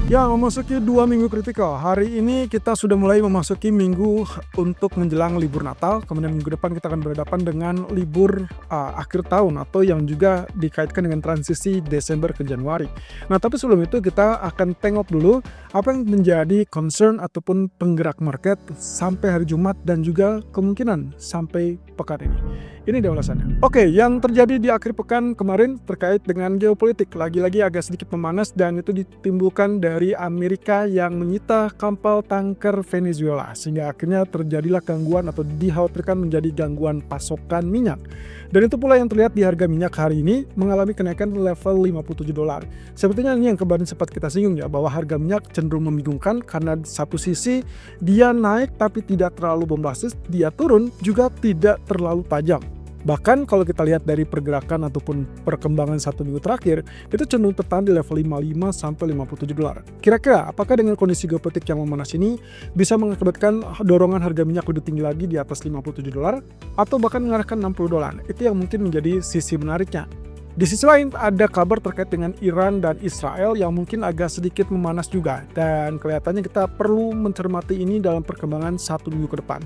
Ya, memasuki 2 minggu kritikal. Hari ini kita sudah mulai memasuki minggu untuk menjelang libur Natal, kemudian minggu depan kita akan berhadapan dengan libur akhir tahun atau yang juga dikaitkan dengan transisi Desember ke Januari. Nah, tapi sebelum itu kita akan tengok dulu apa yang menjadi concern ataupun penggerak market sampai hari Jumat dan juga kemungkinan sampai pekan ini. Ini dia ulasannya. Oke, yang terjadi di akhir pekan kemarin terkait dengan geopolitik lagi-lagi agak sedikit memanas dan itu ditimbulkan dari Amerika yang menyita kapal tanker Venezuela sehingga akhirnya terjadilah gangguan atau dikhawatirkan menjadi gangguan pasokan minyak. Dan itu pula yang terlihat di harga minyak hari ini mengalami kenaikan level $57. Sepertinya ini yang kemarin sempat kita singgung ya, bahwa harga minyak cenderung membingungkan karena di satu sisi dia naik tapi tidak terlalu bombastis, dia turun juga tidak terlalu tajam. Bahkan kalau kita lihat dari pergerakan ataupun perkembangan 1 minggu terakhir, itu cenderung tertahan di level 55 sampai $57. Kira-kira apakah dengan kondisi geopolitik yang memanas ini bisa mengakibatkan dorongan harga minyak lebih tinggi lagi di atas $57 atau bahkan mengarahkan $60? Itu yang mungkin menjadi sisi menariknya. Di sisi lain ada kabar terkait dengan Iran dan Israel yang mungkin agak sedikit memanas juga dan kelihatannya kita perlu mencermati ini dalam perkembangan 1 minggu ke depan.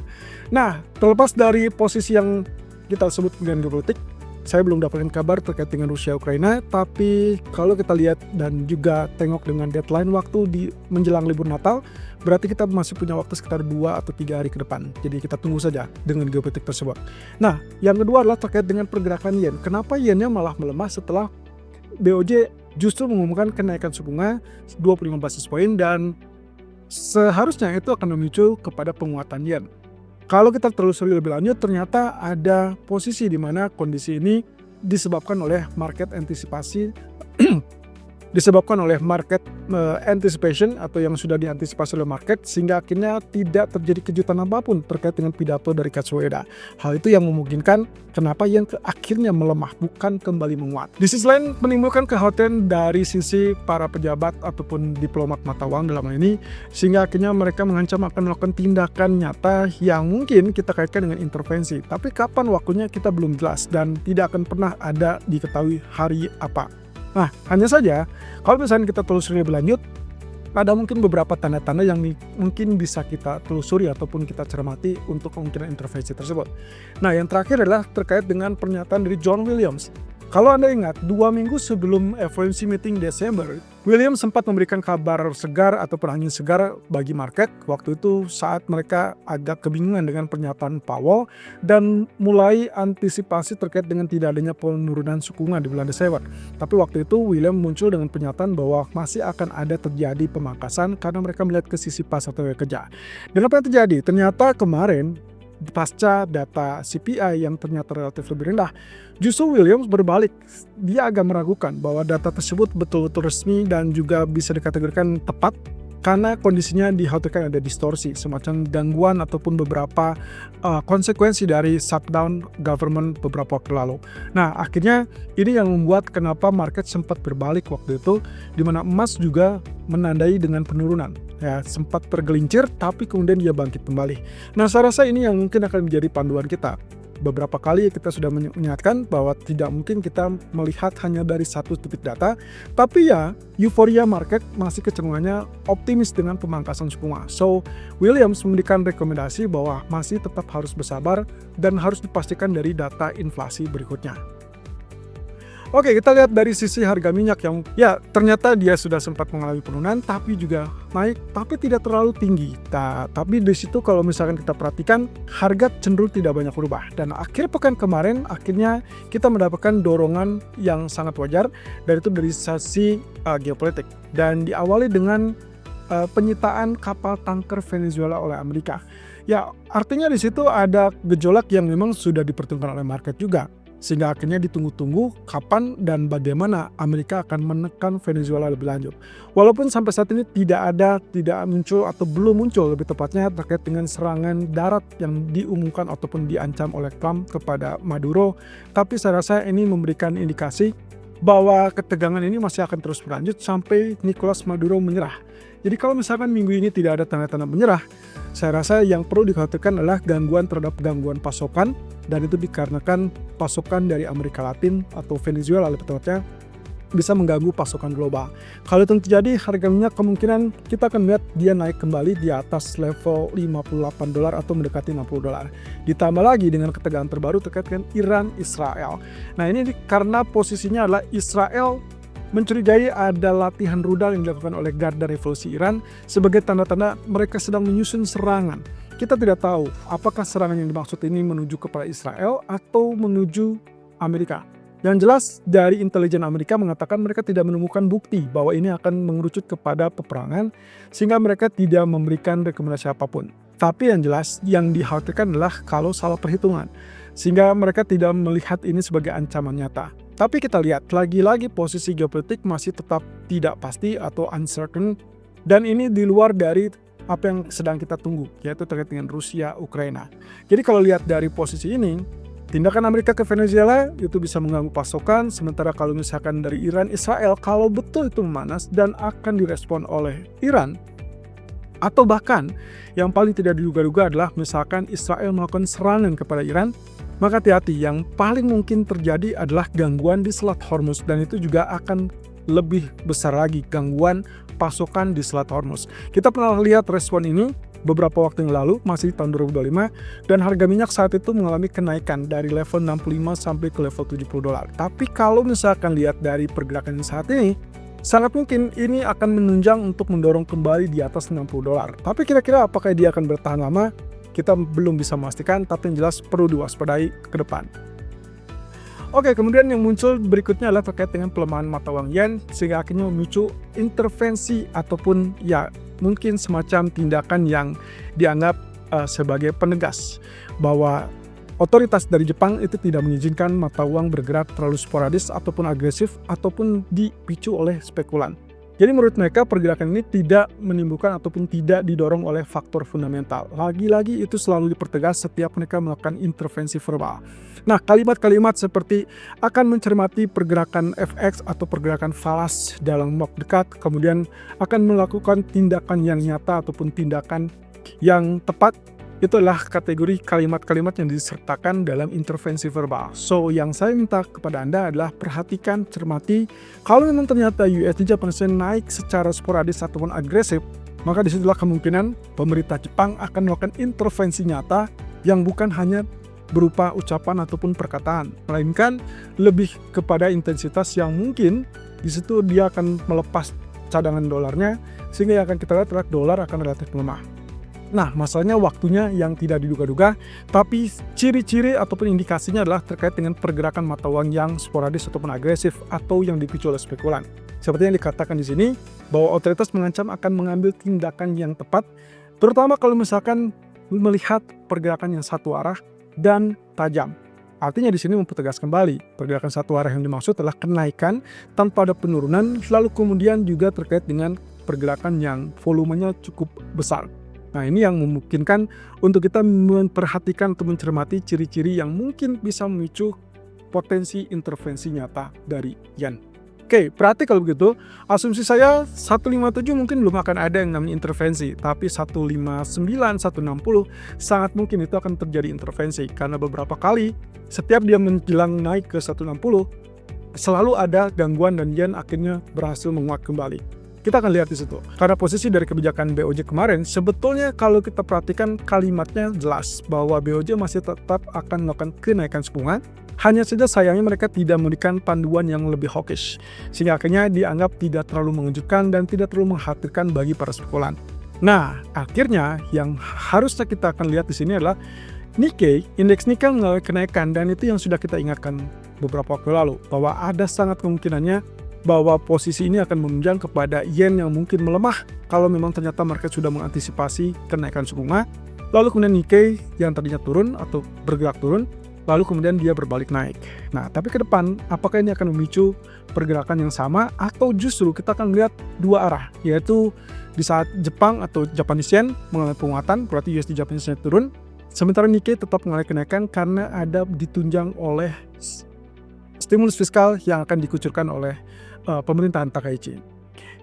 Nah, terlepas dari posisi yang kita sebut dengan geopolitik, saya belum dapatkan kabar terkait dengan Rusia Ukraina, tapi kalau kita lihat dan juga tengok dengan deadline waktu di menjelang libur Natal, berarti kita masih punya waktu sekitar 2 atau 3 hari ke depan. Jadi kita tunggu saja dengan geopolitik tersebut. Nah, yang kedua adalah terkait dengan pergerakan yen. Kenapa yennya malah melemah setelah BOJ justru mengumumkan kenaikan suku bunga 25 basis poin dan seharusnya itu akan memicu kepada penguatan yen. Kalau kita telusuri lebih lanjut, ternyata ada posisi di mana kondisi ini disebabkan oleh market antisipasi disebabkan oleh market anticipation atau yang sudah diantisipasi oleh market sehingga akhirnya tidak terjadi kejutan apapun terkait dengan pidato dari Katsueda. Hal itu yang memungkinkan kenapa yen akhirnya melemah bukan kembali menguat. Di sisi lain menimbulkan kekhawatiran dari sisi para pejabat ataupun diplomat mata uang dalam hal ini sehingga akhirnya mereka mengancam akan melakukan tindakan nyata yang mungkin kita kaitkan dengan intervensi. Tapi kapan waktunya kita belum jelas dan tidak akan pernah ada diketahui hari apa. Nah, hanya saja kalau misalnya kita telusuri lebih lanjut, ada mungkin beberapa tanda-tanda yang mungkin bisa kita telusuri ataupun kita cermati untuk kemungkinan intervensi tersebut. Nah, yang terakhir adalah terkait dengan pernyataan dari John Williams. Kalau Anda ingat, 2 minggu sebelum FOMC meeting Desember, Williams sempat memberikan kabar segar ataupun angin segar bagi market. Waktu itu saat mereka agak kebingungan dengan pernyataan Powell dan mulai antisipasi terkait dengan tidak adanya penurunan suku bunga di bulan Desember. Tapi waktu itu Williams muncul dengan pernyataan bahwa masih akan ada terjadi pemangkasan karena mereka melihat ke sisi pasar tenaga kerja. Dan apa yang terjadi? Ternyata kemarin pasca data CPI yang ternyata relatif lebih rendah, justru Williams berbalik. Dia agak meragukan bahwa data tersebut betul-betul resmi dan juga bisa dikategorikan tepat karena kondisinya dikhawatirkan ada distorsi, semacam gangguan ataupun beberapa konsekuensi dari shutdown government beberapa waktu lalu. Nah, akhirnya ini yang membuat kenapa market sempat berbalik waktu itu, di mana emas juga menandai dengan penurunan. Ya, sempat tergelincir tapi kemudian dia bangkit kembali. Nah, saya rasa ini yang mungkin akan menjadi panduan kita. Beberapa kali kita sudah mengingatkan bahwa tidak mungkin kita melihat hanya dari satu titik data, tapi ya euforia market masih kecenderungannya optimis dengan pemangkasan suku bunga. So, Williams memberikan rekomendasi bahwa masih tetap harus bersabar dan harus dipastikan dari data inflasi berikutnya. Oke, kita lihat dari sisi harga minyak yang ya ternyata dia sudah sempat mengalami penurunan tapi juga naik tapi tidak terlalu tinggi. Tapi di situ kalau misalkan kita perhatikan harga cenderung tidak banyak berubah dan akhir pekan kemarin akhirnya kita mendapatkan dorongan yang sangat wajar dan itu dari sisi geopolitik dan diawali dengan penyitaan kapal tanker Venezuela oleh Amerika. Ya, artinya di situ ada gejolak yang memang sudah diperhitungkan oleh market juga. Sehingga akhirnya ditunggu-tunggu kapan dan bagaimana Amerika akan menekan Venezuela lebih lanjut. Walaupun sampai saat ini tidak muncul atau belum muncul lebih tepatnya terkait dengan serangan darat yang diumumkan ataupun diancam oleh Trump kepada Maduro. Tapi saya rasa ini memberikan indikasi bahwa ketegangan ini masih akan terus berlanjut sampai Nicolas Maduro menyerah. Jadi kalau misalkan minggu ini tidak ada tanda-tanda menyerah, saya rasa yang perlu dikhawatirkan adalah gangguan terhadap gangguan pasokan, dan itu dikarenakan pasokan dari Amerika Latin atau Venezuela lebih tepatnya bisa mengganggu pasokan global. Kalau itu terjadi, harga minyak kemungkinan kita akan lihat dia naik kembali di atas level $58 atau mendekati $60. Ditambah lagi dengan ketegangan terbaru terkait dengan Iran Israel. Nah, ini karena posisinya adalah Israel mencurigai ada latihan rudal yang dilakukan oleh Garda Revolusi Iran sebagai tanda-tanda mereka sedang menyusun serangan. Kita tidak tahu apakah serangan yang dimaksud ini menuju kepada Israel atau menuju Amerika. Yang jelas dari intelijen Amerika mengatakan mereka tidak menemukan bukti bahwa ini akan mengerucut kepada peperangan sehingga mereka tidak memberikan rekomendasi apapun. Tapi yang jelas yang dikhawatirkan adalah kalau salah perhitungan sehingga mereka tidak melihat ini sebagai ancaman nyata. Tapi kita lihat lagi-lagi posisi geopolitik masih tetap tidak pasti atau uncertain dan ini di luar dari apa yang sedang kita tunggu, yaitu terkait dengan Rusia, Ukraina. Jadi kalau lihat dari posisi ini, tindakan Amerika ke Venezuela itu bisa mengganggu pasokan, sementara kalau misalkan dari Iran, Israel, kalau betul itu memanas dan akan direspon oleh Iran, atau bahkan yang paling tidak diduga-duga adalah misalkan Israel melakukan serangan kepada Iran, maka hati-hati, yang paling mungkin terjadi adalah gangguan di Selat Hormuz dan itu juga akan lebih besar lagi gangguan pasokan di Selat Hormuz. Kita pernah lihat respon ini beberapa waktu yang lalu, masih di tahun 2025, dan harga minyak saat itu mengalami kenaikan dari level 65 sampai ke level $70. Tapi kalau misalkan lihat dari pergerakan saat ini, sangat mungkin ini akan menunjang untuk mendorong kembali di atas $60. Tapi kira-kira apakah dia akan bertahan lama? Kita belum bisa memastikan, tapi yang jelas perlu diwaspadai ke depan. Oke, kemudian yang muncul berikutnya adalah terkait dengan pelemahan mata uang yen, sehingga akhirnya memicu intervensi ataupun ya mungkin semacam tindakan yang dianggap sebagai penegas bahwa otoritas dari Jepang itu tidak mengizinkan mata uang bergerak terlalu sporadis ataupun agresif ataupun dipicu oleh spekulan. Jadi menurut mereka pergerakan ini tidak menimbulkan ataupun tidak didorong oleh faktor fundamental. Lagi-lagi itu selalu dipertegas setiap mereka melakukan intervensi verbal. Nah, kalimat-kalimat seperti akan mencermati pergerakan FX atau pergerakan falas dalam waktu dekat, kemudian akan melakukan tindakan yang nyata ataupun tindakan yang tepat, itu adalah kategori kalimat-kalimat yang disertakan dalam intervensi verbal. So, yang saya minta kepada Anda adalah perhatikan, cermati, kalau memang ternyata USD Japanese Yen naik secara sporadis ataupun agresif, maka disitulah kemungkinan pemerintah Jepang akan melakukan intervensi nyata yang bukan hanya berupa ucapan ataupun perkataan, melainkan lebih kepada intensitas yang mungkin di situ dia akan melepas cadangan dolarnya, sehingga yang akan kita lihat adalah dolar akan relatif melemah. Nah, masalahnya waktunya yang tidak diduga-duga, tapi ciri-ciri ataupun indikasinya adalah terkait dengan pergerakan mata uang yang sporadis ataupun agresif atau yang dipicu oleh spekulan. Seperti yang dikatakan di sini, bahwa otoritas mengancam akan mengambil tindakan yang tepat, terutama kalau misalkan melihat pergerakan yang satu arah dan tajam. Artinya di sini mempertegas kembali, pergerakan satu arah yang dimaksud adalah kenaikan tanpa ada penurunan, lalu kemudian juga terkait dengan pergerakan yang volumenya cukup besar. Nah, ini yang memungkinkan untuk kita memperhatikan atau mencermati ciri-ciri yang mungkin bisa memicu potensi intervensi nyata dari yen. Oke, berarti kalau begitu, asumsi saya 157 mungkin belum akan ada yang namanya intervensi, tapi 159, 160 sangat mungkin itu akan terjadi intervensi karena beberapa kali setiap dia menjelang naik ke 160 selalu ada gangguan dan yen akhirnya berhasil menguat kembali. Kita akan lihat di situ. Karena posisi dari kebijakan BOJ kemarin, sebetulnya kalau kita perhatikan kalimatnya jelas bahwa BOJ masih tetap akan melakukan kenaikan suku bunga. Hanya saja sayangnya mereka tidak memberikan panduan yang lebih hawkish, sehingga akhirnya dianggap tidak terlalu mengejutkan dan tidak terlalu mengkhawatirkan bagi para spekulan. Nah, akhirnya yang harusnya kita akan lihat di sini adalah Nikkei, indeks Nikkei mengalami kenaikan, dan itu yang sudah kita ingatkan beberapa waktu lalu, bahwa ada sangat kemungkinannya bahwa posisi ini akan menunjang kepada yen yang mungkin melemah kalau memang ternyata market sudah mengantisipasi kenaikan suku bunga, lalu kemudian Nikkei yang tadinya turun atau bergerak turun, lalu kemudian dia berbalik naik. Nah, tapi ke depan apakah ini akan memicu pergerakan yang sama atau justru kita akan melihat dua arah, yaitu di saat Jepang atau Japanese Yen mengalami penguatan, berarti USD Japanese Yen turun, sementara Nikkei tetap mengalami kenaikan karena ada ditunjang oleh stimulus fiskal yang akan dikucurkan oleh pemerintahan Takaichi.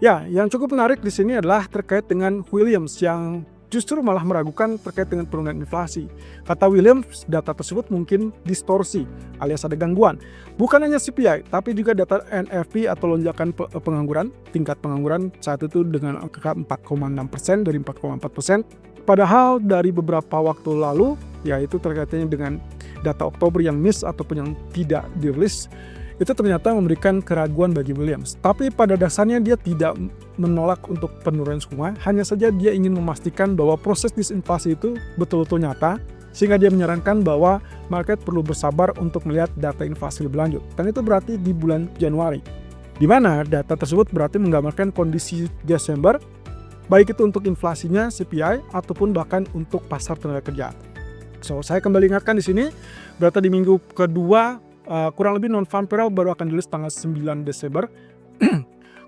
Ya, yang cukup menarik di sini adalah terkait dengan Williams yang justru malah meragukan terkait dengan penurunan inflasi. Kata Williams, data tersebut mungkin distorsi alias ada gangguan. Bukan hanya CPI, tapi juga data NFP atau lonjakan pengangguran. Tingkat pengangguran saat itu dengan angka 4,6% dari 4,4%. Padahal dari beberapa waktu lalu, yaitu terkaitannya dengan data Oktober yang miss ataupun yang tidak dirilis, itu ternyata memberikan keraguan bagi Williams. Tapi pada dasarnya dia tidak menolak untuk penurunan suku bunga, hanya saja dia ingin memastikan bahwa proses disinflasi itu betul-betul nyata, sehingga dia menyarankan bahwa market perlu bersabar untuk melihat data inflasi lebih lanjut. Dan itu berarti di bulan Januari, di mana data tersebut berarti menggambarkan kondisi Desember, baik itu untuk inflasinya, CPI, ataupun bahkan untuk pasar tenaga kerja. So, saya kembali ingatkan di sini, berarti di minggu kedua, kurang lebih non-farm payroll baru akan dirilis tanggal 9 Desember.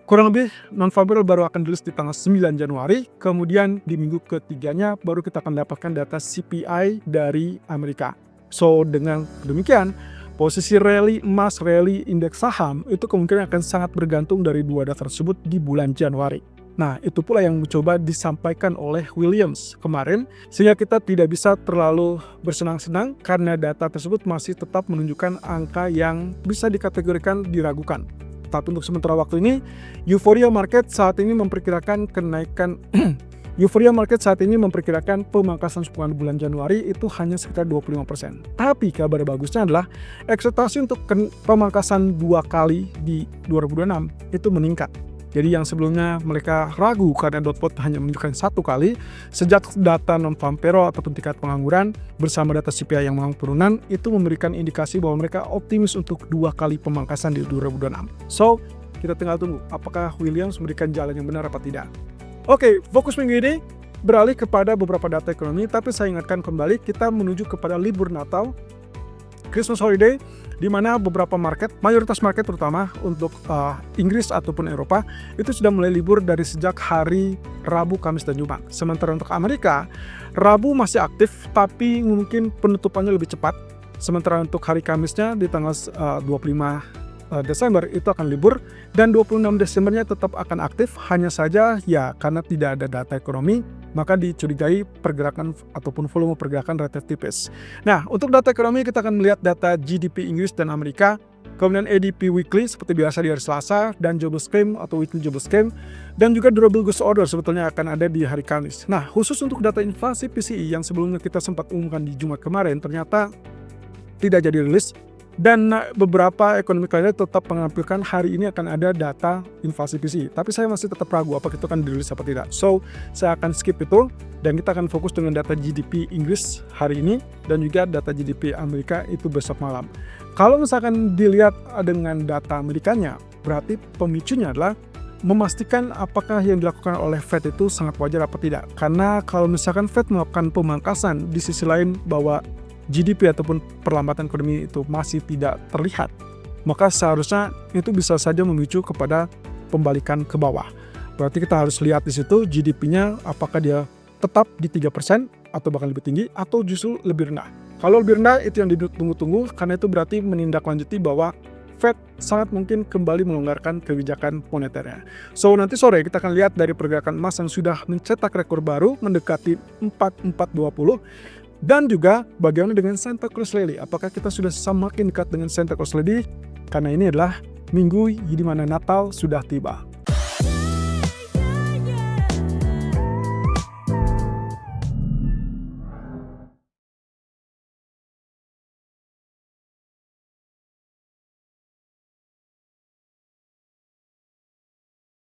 Kurang lebih non-farm payroll baru akan dirilis di tanggal 9 Januari. Kemudian di minggu ketiganya baru kita akan dapatkan data CPI dari Amerika. So, dengan demikian, posisi rally emas, rally indeks saham itu kemungkinan akan sangat bergantung dari dua data tersebut di bulan Januari. Nah, itu pula yang mencoba disampaikan oleh Williams kemarin, sehingga kita tidak bisa terlalu bersenang-senang karena data tersebut masih tetap menunjukkan angka yang bisa dikategorikan diragukan. Tapi untuk sementara waktu ini, euforia market saat ini memperkirakan pemangkasan suku bunga bulan Januari itu hanya sekitar 25%. Tapi kabar bagusnya adalah ekspektasi untuk pemangkasan 2 kali di 2026 itu meningkat. Jadi yang sebelumnya mereka ragu karena dot plot hanya menunjukkan 1 kali, sejak data non-farm payroll ataupun tingkat pengangguran bersama data CPI yang mengalami penurunan, itu memberikan indikasi bahwa mereka optimis untuk 2 kali pemangkasan di 2026. So, kita tinggal tunggu apakah Williams memberikan jalan yang benar apa tidak. Oke, fokus minggu ini beralih kepada beberapa data ekonomi, tapi saya ingatkan kembali kita menuju kepada libur Natal, Christmas holiday, di mana beberapa market, mayoritas market terutama untuk Inggris ataupun Eropa, itu sudah mulai libur dari sejak hari Rabu, Kamis, dan Jumat. Sementara untuk Amerika, Rabu masih aktif, tapi mungkin penutupannya lebih cepat. Sementara untuk hari Kamisnya di tanggal 25 Desember itu akan libur, dan 26 Desembernya tetap akan aktif, hanya saja ya karena tidak ada data ekonomi, maka dicurigai pergerakan ataupun volume pergerakan relatif tipis. Nah, untuk data ekonomi kita akan melihat data GDP Inggris dan Amerika, kemudian ADP weekly seperti biasa di hari Selasa, dan jobless claim atau weekly jobless claim, dan juga durable goods order sebetulnya akan ada di hari Kamis. Nah, khusus untuk data inflasi PCE yang sebelumnya kita sempat umumkan di Jumat kemarin, ternyata tidak jadi rilis. Dan beberapa ekonomi lainnya tetap menampilkan hari ini akan ada data inflasi PCE. Tapi saya masih tetap ragu apakah itu akan dirilis apa tidak. So, saya akan skip itu dan kita akan fokus dengan data GDP Inggris hari ini dan juga data GDP Amerika itu besok malam. Kalau misalkan dilihat dengan data Amerikanya, berarti pemicunya adalah memastikan apakah yang dilakukan oleh Fed itu sangat wajar apa tidak. Karena kalau misalkan Fed melakukan pemangkasan, di sisi lain bahwa GDP ataupun perlambatan ekonomi itu masih tidak terlihat, maka seharusnya itu bisa saja memicu kepada pembalikan ke bawah. Berarti kita harus lihat di situ GDP-nya apakah dia tetap di 3% atau bahkan lebih tinggi atau justru lebih rendah. Kalau lebih rendah itu yang ditunggu-tunggu, karena itu berarti menindaklanjuti bahwa Fed sangat mungkin kembali melonggarkan kebijakan moneternya. So, nanti sore kita akan lihat dari pergerakan emas yang sudah mencetak rekor baru mendekati 4420. Dan juga bagaimana dengan Santa Claus Rally? Apakah kita sudah semakin dekat dengan Santa Claus Rally? Karena ini adalah minggu di mana Natal sudah tiba.